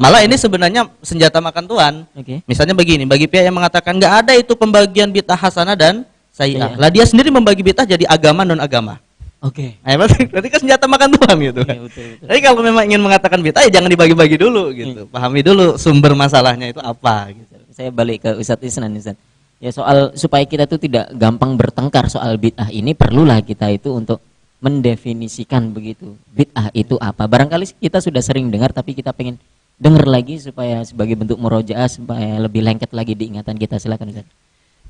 Malah ini sebenarnya senjata makan tuan. Misalnya begini, bagi pihak yang mengatakan nggak ada itu pembagian bid'ah hasanah dan sayyi'ah. Lah dia sendiri membagi bid'ah jadi agama non agama. Nah, berarti kan senjata makan tuan gitu kan. Betul. Tapi kalau memang ingin mengatakan bid'ah ya jangan dibagi-bagi dulu gitu. Pahami dulu sumber masalahnya itu apa gitu. Saya balik ke Ustadz Isnan, Ustadz. Ya soal supaya kita tuh tidak gampang bertengkar soal bid'ah ini, perlulah kita itu untuk mendefinisikan begitu. Bid'ah itu apa? Barangkali kita sudah sering dengar tapi kita pengen dengar lagi supaya sebagai bentuk murojaah supaya lebih lengket lagi di ingatan kita. Silakan Ustaz.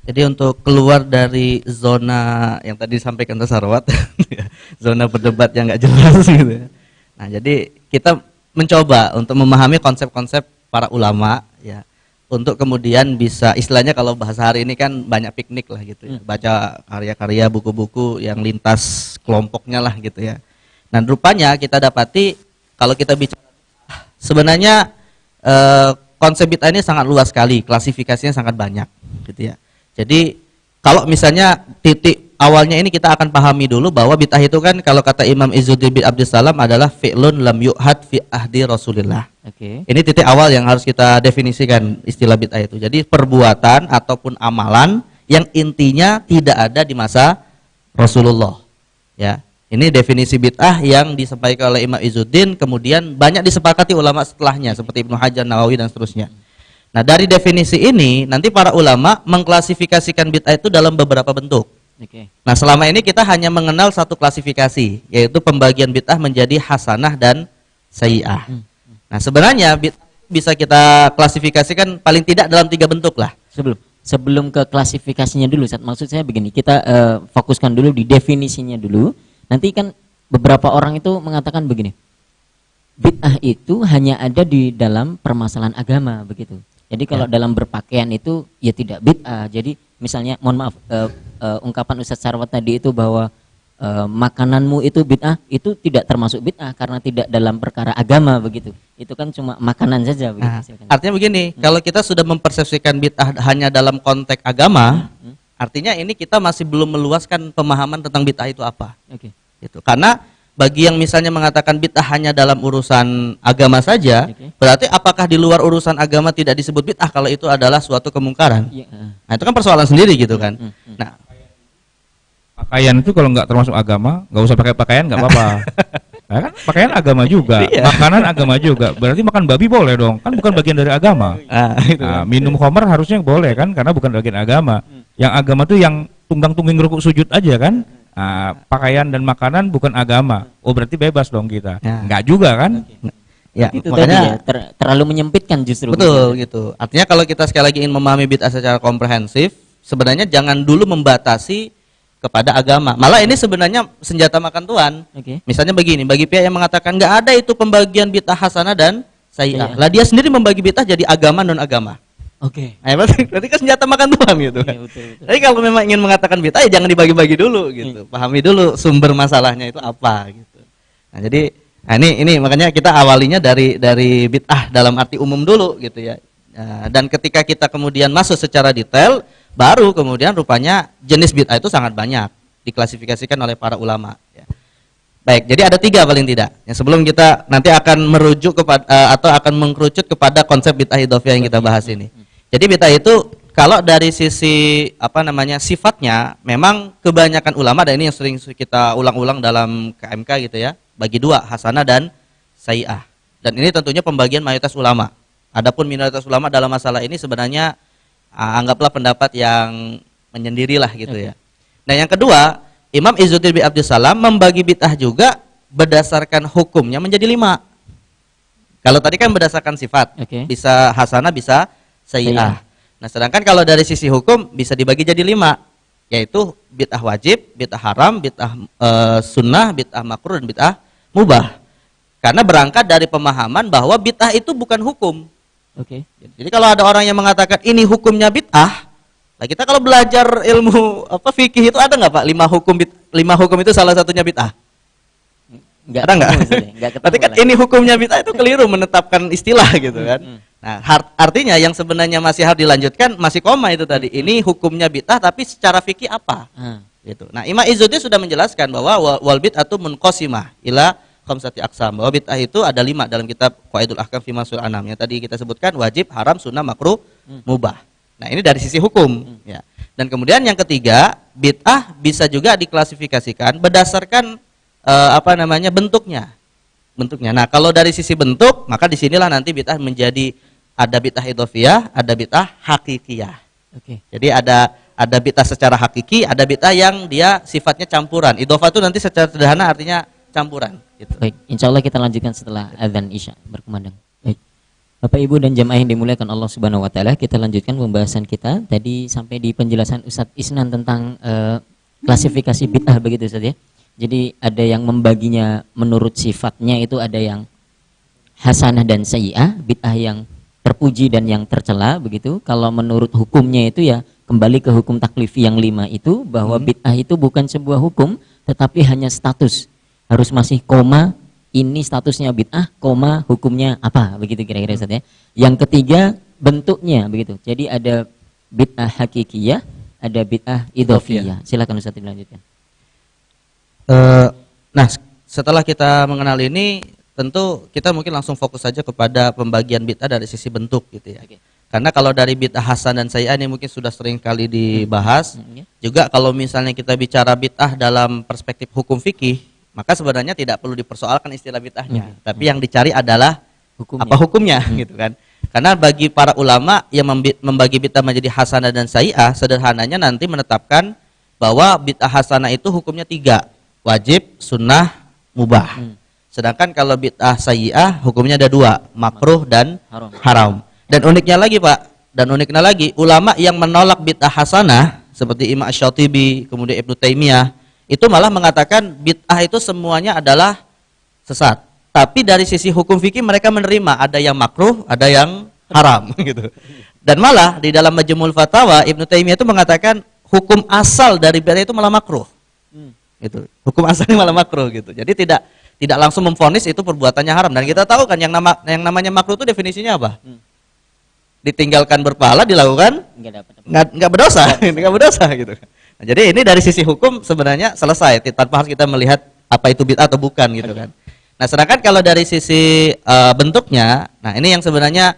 Jadi untuk keluar dari zona yang tadi disampaikan Tasarwat, zona berdebat yang nggak jelas gitu. Nah, jadi kita mencoba untuk memahami konsep-konsep para ulama ya, untuk kemudian bisa istilahnya kalau bahasa hari ini kan banyak piknik lah gitu ya. Baca karya-karya buku-buku yang lintas kelompoknya lah gitu ya. Nah, rupanya kita dapati kalau kita bicara sebenarnya konsep bid'ah ini sangat luas sekali, klasifikasinya sangat banyak gitu ya. Jadi kalau misalnya titik awalnya ini kita akan pahami dulu bahwa bid'ah itu kan kalau kata Imam Izzuddin bin Abdussalam adalah fi'lun lam yu'had fi ahdi Rasulillah. Ini titik awal yang harus kita definisikan istilah bid'ah itu. Jadi perbuatan ataupun amalan yang intinya tidak ada di masa Rasulullah. Ya. Ini definisi bid'ah yang disampaikan oleh Imam Izzuddin, kemudian banyak disepakati ulama setelahnya seperti Ibnu Hajar, Nawawi dan seterusnya. Nah, dari definisi ini nanti para ulama mengklasifikasikan bid'ah itu dalam beberapa bentuk. Nah, selama ini kita hanya mengenal satu klasifikasi, yaitu pembagian bid'ah menjadi hasanah dan sayyi'ah. Nah, sebenarnya bid'ah bisa kita klasifikasikan paling tidak dalam 3 bentuk lah. Sebelum ke klasifikasinya dulu, maksud saya begini, kita fokuskan dulu di definisinya dulu. Nanti kan beberapa orang itu mengatakan begini, bid'ah itu hanya ada di dalam permasalahan agama begitu. Jadi kalau dalam berpakaian itu ya tidak bid'ah. Jadi misalnya mohon maaf ungkapan Ustadz Sarwat tadi itu bahwa makananmu itu bid'ah, itu tidak termasuk bid'ah karena tidak dalam perkara agama begitu. Itu kan cuma makanan saja begitu. Artinya begini, kalau kita sudah mempersepsikan bid'ah hanya dalam konteks agama, artinya ini kita masih belum meluaskan pemahaman tentang bid'ah itu apa. Gitu. Karena bagi yang misalnya mengatakan bid'ah hanya dalam urusan agama saja, berarti apakah di luar urusan agama tidak disebut bid'ah kalau itu adalah suatu kemungkaran? Nah, itu kan persoalan sendiri gitu kan. Nah, pakaian itu kalau nggak termasuk agama, nggak usah pakai pakaian nggak apa-apa. Nah, kan pakaian agama juga, makanan agama juga. Berarti makan babi boleh dong, kan bukan bagian dari agama. Minum khamar harusnya boleh kan, karena bukan bagian agama. Yang agama tuh yang tunggang-tungging rukuk sujud aja kan. Pakaian dan makanan bukan agama. Oh berarti bebas dong kita. Enggak juga kan? Ya, itu makanya tadi ya, terlalu menyempitkan justru. Betul gitu. Artinya kalau kita sekali lagi ingin memahami bid'ah secara komprehensif, sebenarnya jangan dulu membatasi kepada agama. Malah ini sebenarnya senjata makan tuan. Misalnya begini, bagi pihak yang mengatakan nggak ada itu pembagian bid'ah hasanah dan sayyi'ah. Lah dia sendiri membagi bid'ah jadi agama non agama. Nah, berarti kan senjata makan tuan gitu kan. Tapi kalau memang ingin mengatakan bid'ah ya jangan dibagi-bagi dulu gitu. Pahami dulu sumber masalahnya itu apa gitu. Nah, jadi ini makanya kita awalinya dari bid'ah dalam arti umum dulu gitu ya. Dan ketika kita kemudian masuk secara detail, baru kemudian rupanya jenis bid'ah itu sangat banyak diklasifikasikan oleh para ulama ya. Baik, jadi ada 3 paling tidak. Yang sebelum kita nanti akan merujuk kepada atau akan mengkerucut kepada konsep bid'ah idhofiyah yang kita bahas ini. Jadi bid'ah itu kalau dari sisi sifatnya memang kebanyakan ulama, dan ini yang sering kita ulang-ulang dalam KMK gitu ya, bagi 2, hasanah dan sayyi'ah. Dan ini tentunya pembagian mayoritas ulama. Adapun minoritas ulama dalam masalah ini sebenarnya anggaplah pendapat yang menyendirilah gitu ya. Nah, yang kedua, Imam Izzuddin bin Abdussalam membagi bid'ah juga berdasarkan hukumnya menjadi 5. Kalau tadi kan berdasarkan sifat, bisa hasanah, bisa sayyi'ah. Nah, sedangkan kalau dari sisi hukum bisa dibagi jadi 5, yaitu bid'ah wajib, bid'ah haram, bid'ah sunnah, bid'ah makruh, dan bid'ah mubah. Karena berangkat dari pemahaman bahwa bid'ah itu bukan hukum. Jadi kalau ada orang yang mengatakan ini hukumnya bid'ah, nah kita kalau belajar ilmu fikih itu ada nggak Pak 5 hukum itu salah satunya bid'ah? Ada nggak? Berarti kan ini hukumnya bid'ah itu keliru menetapkan istilah gitu kan. Nah, artinya yang sebenarnya masih harus dilanjutkan masih koma itu tadi. Ini hukumnya bid'ah tapi secara fikih apa? Gitu. Nah, Imam Izzuddin sudah menjelaskan bahwa wal bid'atu munqasimah ila khamsati aqsam, bahwa bid'ah itu ada 5 dalam kitab Qawaidul Ahkam fi Masul Anam yang tadi kita sebutkan, wajib, haram, sunnah, makruh, mubah. Nah, ini dari sisi hukum ya. Dan kemudian yang ketiga, bid'ah bisa juga diklasifikasikan berdasarkan bentuknya. Nah, kalau dari sisi bentuk, maka disinilah nanti bid'ah menjadi ada bid'ah idhofiyah, ada bid'ah hakikiyah. Jadi ada bid'ah secara hakiki, ada bid'ah yang dia sifatnya campuran. Idhofah itu nanti secara sederhana artinya campuran. Gitu. Baik, insya Allah kita lanjutkan setelah azan Isya berkumandang. Baik, Bapak Ibu dan jamaah yang dimuliakan Allah Subhanahu Wa Taala, kita lanjutkan pembahasan kita tadi sampai di penjelasan Ustadz Isnan tentang klasifikasi bid'ah begitu Ustadz ya. Jadi ada yang membaginya menurut sifatnya, itu ada yang hasanah dan sayyi'ah, bid'ah yang terpuji dan yang tercela begitu. Kalau menurut hukumnya itu ya kembali ke hukum taklifi yang 5 itu, bahwa bid'ah itu bukan sebuah hukum tetapi hanya status. Harus masih koma, ini statusnya bid'ah, koma, hukumnya apa, begitu kira-kira Ustaz ya. Yang ketiga bentuknya begitu. Jadi ada bid'ah hakikiyah, ada bid'ah idhofiyah. Silakan Ustaz dilanjutkan. Nah, setelah kita mengenal ini, tentu kita mungkin langsung fokus saja kepada pembagian bid'ah dari sisi bentuk gitu ya. Karena kalau dari bid'ah hasan dan sayyi'ah ini mungkin sudah sering kali dibahas. Juga kalau misalnya kita bicara bid'ah dalam perspektif hukum fikih, maka sebenarnya tidak perlu dipersoalkan istilah bid'ahnya. Tapi yang dicari adalah hukumnya. Apa hukumnya gitu kan. Karena bagi para ulama yang membagi bid'ah menjadi hasanah dan sayyi'ah, sederhananya nanti menetapkan bahwa bid'ah hasanah itu hukumnya 3, wajib, sunnah, mubah. Sedangkan kalau bid'ah sayyi'ah hukumnya ada 2, makruh dan haram. Dan uniknya lagi, ulama yang menolak bid'ah hasanah seperti Imam Asy-Syatibi, kemudian Ibnu Taimiyah, itu malah mengatakan bid'ah itu semuanya adalah sesat. Tapi dari sisi hukum fikih mereka menerima ada yang makruh, ada yang haram gitu. Dan malah di dalam Majmu'ul Fatawa Ibnu Taimiyah itu mengatakan hukum asal dari bid'ah itu malah makruh. Gitu. Hukum asalnya malah makruh gitu. Jadi tidak langsung memvonis itu perbuatannya haram. Dan kita tahu kan yang namanya makruh itu definisinya apa? Ditinggalkan berpahala, dilakukan nggak berdosa, nggak berdosa gitu. Nah, jadi ini dari sisi hukum sebenarnya selesai tanpa harus kita melihat apa itu bid'ah atau bukan gitu kan. Nah, sedangkan kalau dari sisi bentuknya, nah ini yang sebenarnya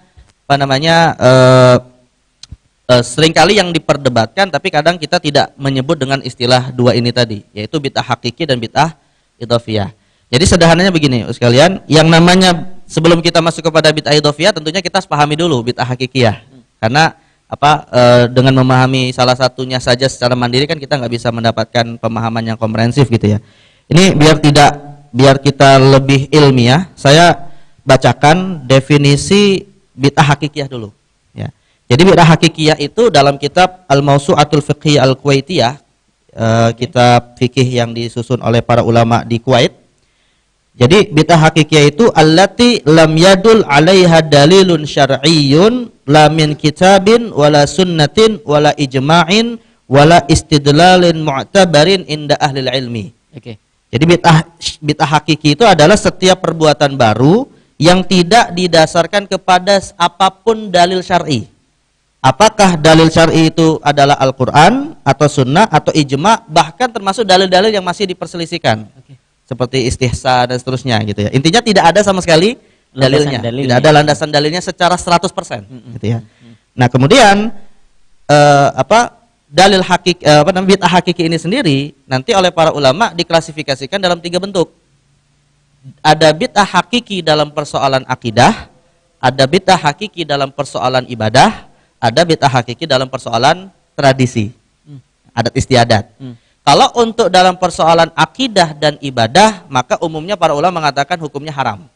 seringkali yang diperdebatkan, tapi kadang kita tidak menyebut dengan istilah 2 ini tadi, yaitu bid'ah hakiki dan bid'ah idhofiyah. Jadi sederhananya begini sekalian, yang namanya sebelum kita masuk kepada bid'ah idhofiyah tentunya kita harus pahami dulu bid'ah hakikiyah. Karena dengan memahami salah satunya saja secara mandiri kan kita nggak bisa mendapatkan pemahaman yang komprehensif gitu ya. Ini biar kita lebih ilmiah, saya bacakan definisi bid'ah hakikiyah dulu ya. Jadi bid'ah hakikiyah itu dalam kitab Al-Mawsu'atul Fiqhiyah Al-Kuwaitiyah, kitab fikih yang disusun oleh para ulama di Kuwait. Jadi bid'ah hakikiyah itu allati lam yadul 'alaiha dalilun syar'iyyun la min kitabin wala sunnatin wala ijma'in wala istidlalin mu'tabarin inda ahli ilmi. Jadi bid'ah hakiki itu adalah setiap perbuatan baru yang tidak didasarkan kepada apapun dalil syar'i. Apakah dalil syar'i itu adalah Al-Qur'an atau sunnah atau ijma', bahkan termasuk dalil-dalil yang masih diperselisihkan. Seperti istihsan dan seterusnya gitu ya. Intinya tidak ada sama sekali dalilnya. Tidak ada landasan dalilnya secara 100% gitu ya. Nah, kemudian dalil bid'ah hakiki ini sendiri nanti oleh para ulama diklasifikasikan dalam 3 bentuk. Ada bid'ah hakiki dalam persoalan akidah, ada bid'ah hakiki dalam persoalan ibadah, ada bid'ah hakiki dalam persoalan tradisi, adat istiadat. Kalau untuk dalam persoalan akidah dan ibadah, maka umumnya para ulama mengatakan hukumnya haram.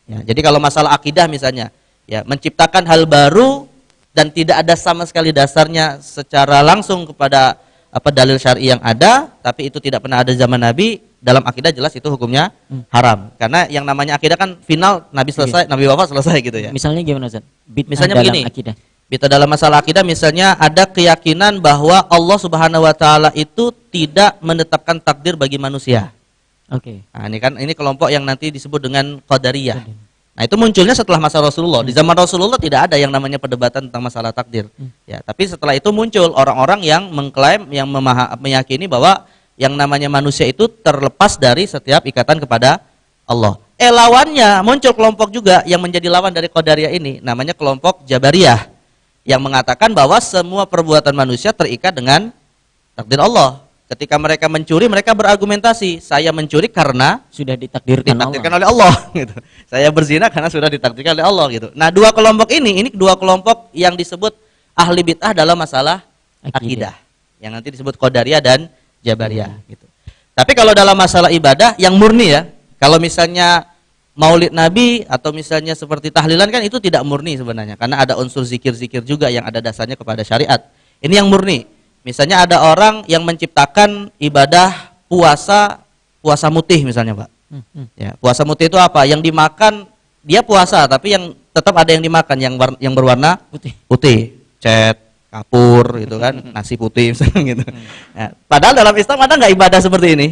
Ya, jadi kalau masalah akidah misalnya, ya menciptakan hal baru dan tidak ada sama sekali dasarnya secara langsung kepada dalil syar'i yang ada, tapi itu tidak pernah ada zaman Nabi, dalam akidah jelas itu hukumnya haram. Karena yang namanya akidah kan final, Nabi selesai, Nabi wafat selesai gitu ya. Misalnya gimana Ustaz? Misalnya begini. Akidah. Dalam masalah akidah misalnya ada keyakinan bahwa Allah Subhanahu wa taala itu tidak menetapkan takdir bagi manusia. Nah, ini kelompok yang nanti disebut dengan Qadariyah. Nah, itu munculnya setelah masa Rasulullah. Di zaman Rasulullah tidak ada yang namanya perdebatan tentang masalah takdir. Ya, tapi setelah itu muncul orang-orang yang mengklaim, yang meyakini bahwa yang namanya manusia itu terlepas dari setiap ikatan kepada Allah. Lawannya muncul kelompok juga yang menjadi lawan dari Qadariyah ini, namanya kelompok Jabariyah, yang mengatakan bahwa semua perbuatan manusia terikat dengan takdir Allah. Ketika mereka mencuri, mereka berargumentasi, saya mencuri karena sudah ditakdirkan oleh Allah gitu. Saya berzina karena sudah ditakdirkan oleh Allah gitu. Nah, dua kelompok ini dua kelompok yang disebut ahli bid'ah dalam masalah akidah. Yang nanti disebut Qadariyah dan Jabariyah gitu. Tapi kalau dalam masalah ibadah yang murni ya, kalau misalnya Maulid Nabi atau misalnya seperti tahlilan kan itu tidak murni sebenarnya, karena ada unsur zikir-zikir juga yang ada dasarnya kepada syariat. Ini yang murni. Misalnya ada orang yang menciptakan ibadah puasa mutih misalnya, Pak. Ya, puasa mutih itu apa? Yang dimakan dia puasa, tapi yang tetap ada yang dimakan yang berwarna putih. Cet, kapur gitu kan, nasi putih misalnya gitu. Ya, padahal dalam Islam ada nggak ibadah seperti ini?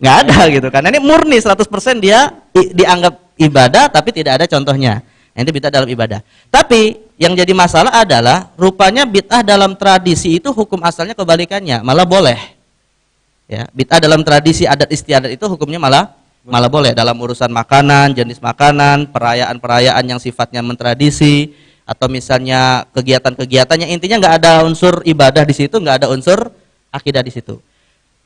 Nggak ada gitu. Karena ini murni 100% dia dianggap ibadah tapi tidak ada contohnya. Itu bid'ah dalam ibadah. Tapi yang jadi masalah adalah rupanya bid'ah dalam tradisi itu hukum asalnya kebalikannya, malah boleh. Ya, bid'ah dalam tradisi adat istiadat itu hukumnya malah boleh dalam urusan makanan, jenis makanan, perayaan-perayaan yang sifatnya mentradisi, atau misalnya kegiatan-kegiatan yang intinya nggak ada unsur ibadah di situ, nggak ada unsur akidah di situ.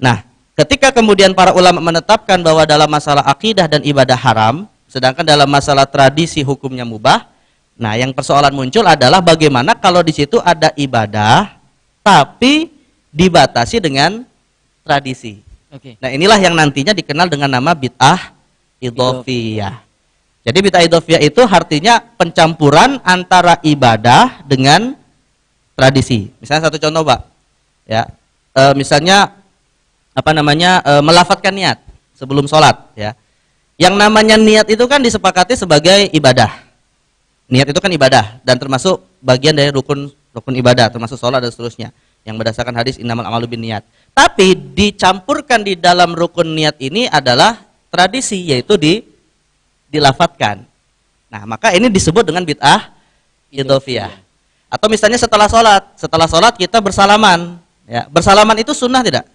Nah, ketika kemudian para ulama menetapkan bahwa dalam masalah akidah dan ibadah haram, sedangkan dalam masalah tradisi hukumnya mubah. Nah, yang persoalan muncul adalah bagaimana kalau di situ ada ibadah tapi dibatasi dengan tradisi. Nah, inilah yang nantinya dikenal dengan nama bid'ah idhofiyah. Jadi bid'ah idhofiyah itu artinya pencampuran antara ibadah dengan tradisi. Misalnya satu contoh, Pak. Ya, misalnya melafadzkan niat sebelum sholat, ya. Yang namanya niat itu kan disepakati sebagai ibadah. Niat itu kan ibadah dan termasuk bagian dari rukun ibadah, termasuk sholat dan seterusnya. Yang berdasarkan hadis innamal a'malu binniyat. Tapi dicampurkan di dalam rukun niat ini adalah tradisi, yaitu dilafadzkan. Nah, maka ini disebut dengan bid'ah idhofiyah. Atau misalnya setelah sholat kita bersalaman. Ya, bersalaman itu sunnah tidak?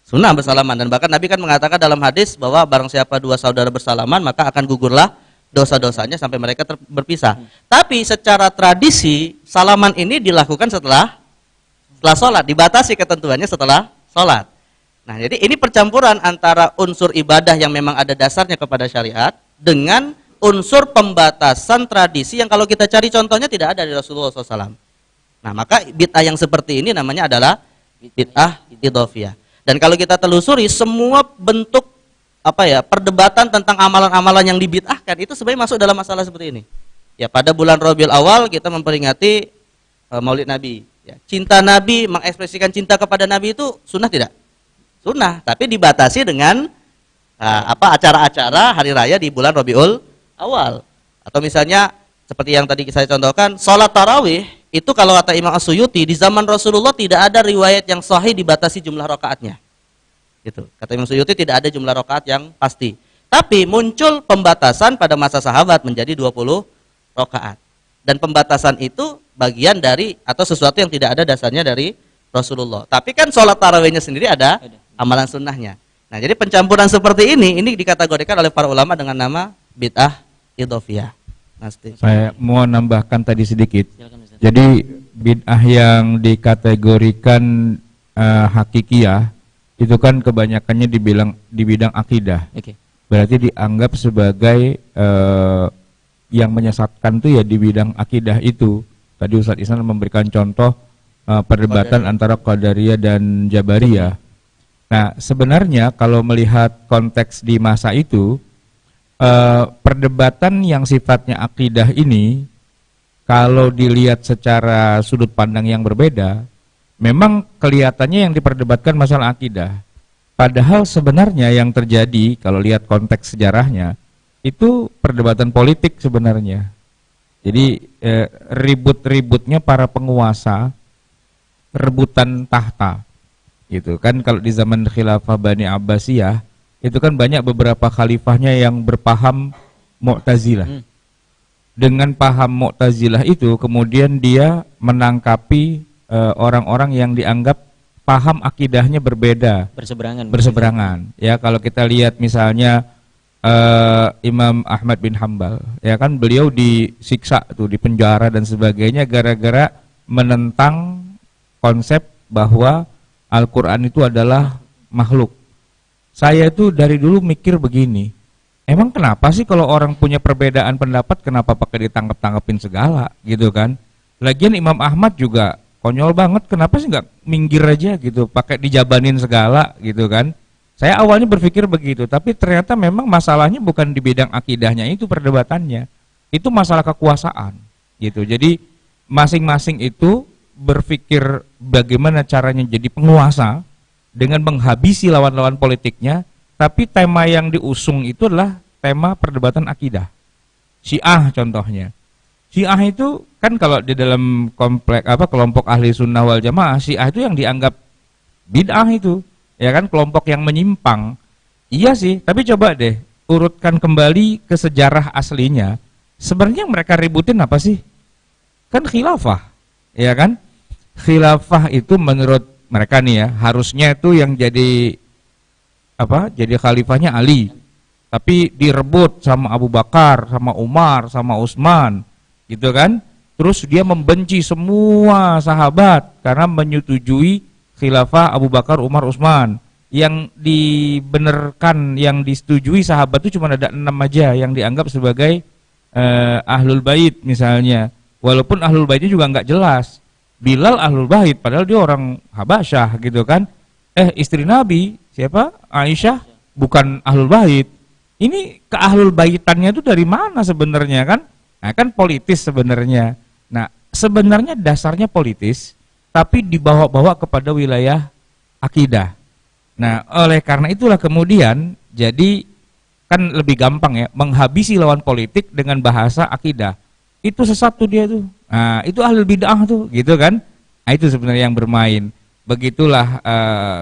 Sunnah bersalaman, dan bahkan Nabi kan mengatakan dalam hadis bahwa barang siapa dua saudara bersalaman maka akan gugurlah dosa-dosanya sampai mereka berpisah. Tapi secara tradisi salaman ini dilakukan setelah sholat, dibatasi ketentuannya setelah sholat. Nah, jadi ini percampuran antara unsur ibadah yang memang ada dasarnya kepada syariat dengan unsur pembatasan tradisi yang kalau kita cari contohnya tidak ada di Rasulullah SAW. Nah, maka bid'ah yang seperti ini namanya adalah bid'ah idhofiyah. Dan kalau kita telusuri semua bentuk perdebatan tentang amalan-amalan yang dibid'ahkan itu sebenarnya masuk dalam masalah seperti ini. Ya, pada bulan Rabiul Awal kita memperingati Maulid Nabi. Ya, cinta Nabi, mengekspresikan cinta kepada Nabi itu sunnah tidak? Sunnah, tapi dibatasi dengan acara-acara hari raya di bulan Rabiul Awal. Atau misalnya seperti yang tadi saya contohkan, sholat tarawih itu kalau kata Imam As-Suyuti di zaman Rasulullah tidak ada riwayat yang sahih dibatasi jumlah rakaatnya. Gitu. Kata Imam Suyuti tidak ada jumlah rakaat yang pasti. Tapi muncul pembatasan pada masa sahabat menjadi 20 rakaat. Dan pembatasan itu bagian dari atau sesuatu yang tidak ada dasarnya dari Rasulullah. Tapi kan sholat tarawihnya sendiri ada amalan sunnahnya. Nah, jadi pencampuran seperti ini dikategorikan oleh para ulama dengan nama bid'ah idhofiyah. Saya mau nambahkan tadi sedikit. Jadi bid'ah yang dikategorikan hakikiyah itu kan kebanyakannya di bidang akidah. Berarti dianggap sebagai yang menyesatkan tuh ya di bidang akidah itu. Tadi Ustadz Ihsan memberikan contoh perdebatan antara Qadariyah dan Jabariyah. Nah, sebenarnya kalau melihat konteks di masa itu, perdebatan yang sifatnya akidah ini kalau dilihat secara sudut pandang yang berbeda, memang kelihatannya yang diperdebatkan masalah akidah. Padahal sebenarnya yang terjadi kalau lihat konteks sejarahnya itu perdebatan politik sebenarnya. Jadi ribut-ributnya para penguasa, rebutan tahta. Gitu kan, kalau di zaman Khilafah Bani Abbasiyah itu kan banyak beberapa khalifahnya yang berpaham Mu'tazilah. Dengan paham Mu'tazilah itu kemudian dia menangkapi orang-orang yang dianggap paham akidahnya berbeda, berseberangan. Ya, kalau kita lihat misalnya Imam Ahmad bin Hambal, ya kan beliau disiksa tuh, di penjara dan sebagainya gara-gara menentang konsep bahwa Al-Qur'an itu adalah makhluk. Saya itu dari dulu mikir begini, emang kenapa sih kalau orang punya perbedaan pendapat kenapa pakai ditangkap-tangkepin segala gitu kan? Lagian Imam Ahmad juga konyol banget, kenapa sih nggak minggir aja gitu, pakai dijabanin segala gitu kan? Saya awalnya berpikir begitu, tapi ternyata memang masalahnya bukan di bidang akidahnya itu perdebatannya, itu masalah kekuasaan gitu. Jadi masing-masing itu berpikir bagaimana caranya jadi penguasa dengan menghabisi lawan-lawan politiknya, tapi tema yang diusung itu adalah tema perdebatan akidah. Syiah contohnya. Syiah itu kan kalau di dalam kelompok ahli sunnah wal jamaah, Syiah itu yang dianggap bid'ah itu. Ya kan, kelompok yang menyimpang. Iya sih, tapi coba deh urutkan kembali ke sejarah aslinya. Sebenarnya mereka ributin apa sih? Kan khilafah. Ya kan? Khilafah itu menurut mereka nih ya, harusnya itu yang jadi jadi khalifahnya Ali. Tapi direbut sama Abu Bakar, sama Umar, sama Utsman, gitu kan? Terus dia membenci semua sahabat karena menyetujui khilafah Abu Bakar, Umar, Utsman. Yang dibenarkan, yang disetujui sahabat itu cuma ada 6 aja yang dianggap sebagai ahlul bait misalnya. Walaupun ahlul baitnya juga nggak jelas. Bilal ahlul bait padahal dia orang Habasyah gitu kan. Istri Nabi siapa? Aisyah bukan ahlul bait. Ini keahlul baitannya itu dari mana sebenarnya kan? Nah, kan politis sebenarnya. Nah, sebenarnya dasarnya politis, tapi dibawa-bawa kepada wilayah akidah. Nah, oleh karena itulah kemudian jadi kan lebih gampang ya menghabisi lawan politik dengan bahasa akidah. Itu sesat tuh dia tuh. Nah, itu ahlul bid'ah tuh, gitu kan? Nah, itu sebenarnya yang bermain. Begitulah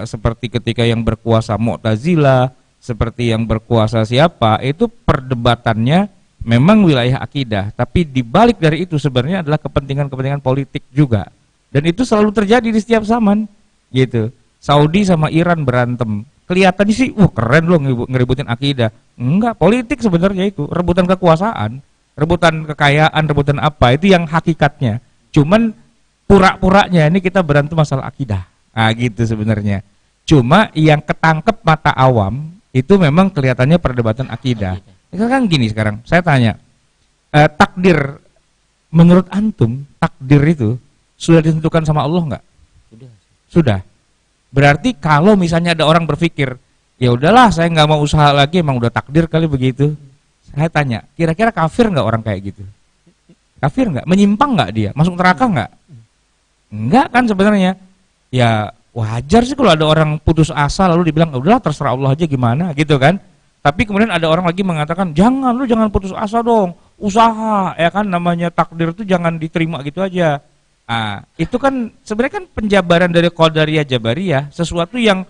seperti ketika yang berkuasa Mu'tazilah, seperti yang berkuasa siapa, itu perdebatannya memang wilayah akidah, tapi dibalik dari itu sebenarnya adalah kepentingan-kepentingan politik juga. Dan itu selalu terjadi di setiap zaman, gitu. Saudi sama Iran berantem, kelihatannya sih, keren loh ngeributin akidah. Enggak, politik sebenarnya itu, rebutan kekuasaan, rebutan kekayaan, rebutan apa, itu yang hakikatnya. Cuman pura-puranya ini kita berantem masalah akidah. Nah, gitu sebenarnya. Cuma yang ketangkep mata awam itu memang kelihatannya perdebatan akidah. Kan gini sekarang, saya tanya, takdir menurut antum, takdir itu sudah ditentukan sama Allah enggak? Sudah. Berarti kalau misalnya ada orang berpikir, ya udahlah saya nggak mau usaha lagi, emang udah takdir kali begitu. Saya tanya, kira-kira kafir nggak orang kayak gitu? Kafir nggak? Menyimpang nggak dia? Masuk neraka nggak? Enggak kan sebenarnya. Ya wajar sih kalau ada orang putus asa lalu dibilang, udahlah terserah Allah aja gimana gitu kan. Tapi kemudian ada orang lagi mengatakan, jangan putus asa dong, usaha, ya kan, namanya takdir itu jangan diterima gitu aja. Nah, itu kan sebenarnya kan penjabaran dari Qadariyah Jabariyah, sesuatu yang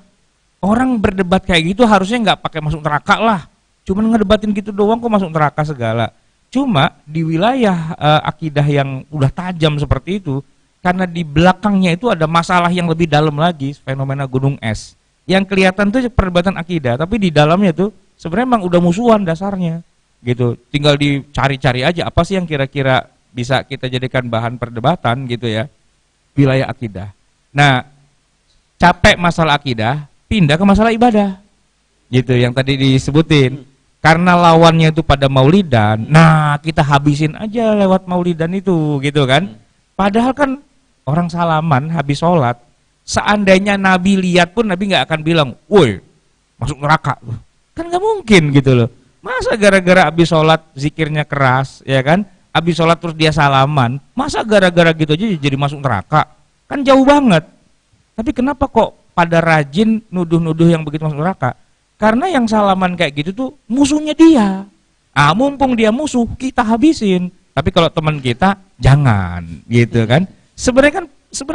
orang berdebat kayak gitu harusnya nggak pakai masuk neraka lah. Cuman ngedebatin gitu doang kok masuk neraka segala. Cuma di wilayah akidah yang udah tajam seperti itu, karena di belakangnya itu ada masalah yang lebih dalam lagi, fenomena gunung es. Yang kelihatan tuh perdebatan akidah, tapi di dalamnya tuh sebenarnya emang udah musuhan dasarnya. Gitu. Tinggal dicari-cari aja apa sih yang kira-kira bisa kita jadikan bahan perdebatan gitu ya, wilayah akidah. Nah, capek masalah akidah, pindah ke masalah ibadah, gitu yang tadi disebutin. Karena lawannya itu pada maulidan, nah kita habisin aja lewat maulidan itu, gitu kan. Padahal kan orang salaman habis sholat, seandainya Nabi lihat pun Nabi nggak akan bilang, woi masuk neraka, kan nggak mungkin gitu loh. Masa gara-gara habis sholat zikirnya keras, ya kan? Habis sholat terus dia salaman, masa gara-gara gitu aja jadi masuk neraka? Kan jauh banget. Tapi kenapa kok pada rajin nuduh-nuduh yang begitu masuk neraka? Karena yang salaman kayak gitu tuh musuhnya dia. Mumpung dia musuh, kita habisin. Tapi kalau teman kita, jangan gitu kan. Sebenarnya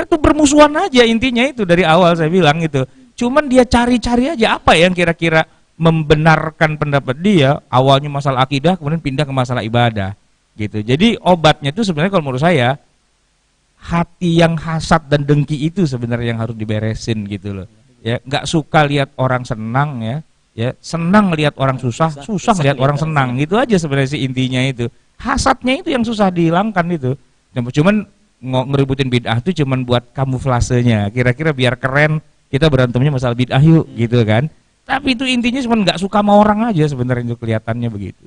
tuh bermusuhan aja intinya itu dari awal saya bilang gitu. Cuman dia cari-cari aja apa yang kira-kira membenarkan pendapat dia, awalnya masalah akidah, kemudian pindah ke masalah ibadah. Gitu. Jadi obatnya itu sebenarnya kalau menurut saya hati yang hasad dan dengki itu sebenarnya yang harus diberesin gitu loh. Ya, nggak suka lihat orang senang ya. Ya, senang lihat orang susah, susah lihat orang senang. Gitu aja sebenarnya sih intinya itu. Hasadnya itu yang susah dihilangkan itu. Cuman ngeributin bid'ah itu cuman buat kamuflasenya. Kira-kira biar keren kita berantemnya masalah bid'ah yuk gitu kan. Tapi itu intinya cuma nggak suka sama orang aja sebenarnya itu kelihatannya begitu.